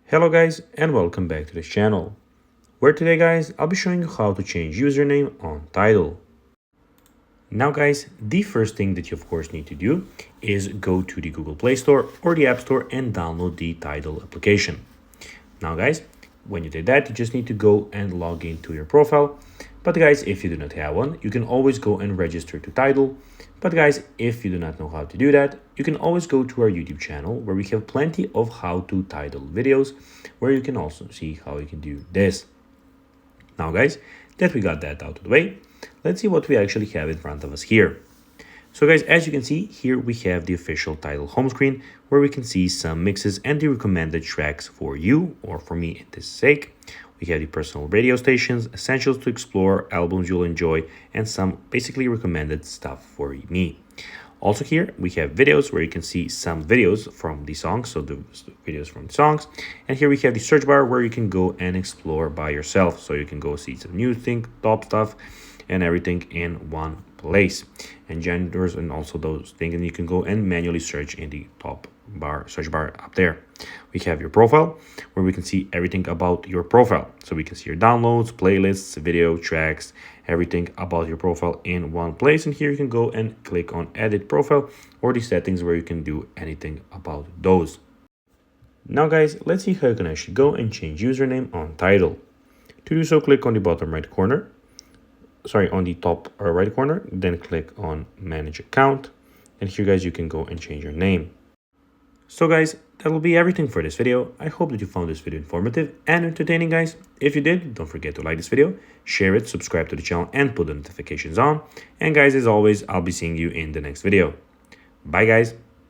Hello guys and welcome back to this channel, where today guys I'll be showing you how to change username on Tidal. Now guys, the first thing that you of course need to do is go to the Google Play Store or the App Store and download the Tidal application. Now guys, when you did that, you just need to go and log into your profile. But guys, if you do not have one, you can always go and register to Tidal. But guys, if you do not know how to do that, you can always go to our YouTube channel where we have plenty of how-to Tidal videos, where you can also see how you can do this. Now guys, that we got that out of the way, let's see what we actually have in front of us here. So guys, as you can see, here we have the official Tidal home screen where we can see some mixes and the recommended tracks for you, or for me in this sake. We have the personal radio stations, essentials to explore, albums you'll enjoy, and some basically recommended stuff for me. Also here, we have videos where you can see some videos from the songs, so the videos from the songs. And here we have the search bar where you can go and explore by yourself. So you can go see some new thing, top stuff, and everything in one place. And genders and also those things. And you can go and manually search in the top bar, search bar up there. We have your profile where we can see everything about your profile. So we can see your downloads, playlists, video, tracks, everything about your profile in one place. And here you can go and click on edit profile or the settings where you can do anything about those. Now guys, let's see how you can actually go and change username on Tidal. To do so, click on the bottom right corner. On the top right corner, then click on manage account. And here guys, you can go and change your name. So guys, that will be everything for this video. I hope that you found this video informative and entertaining guys. If you did, don't forget to like this video, share it, subscribe to the channel and put the notifications on. And guys, as always, I'll be seeing you in the next video. Bye guys.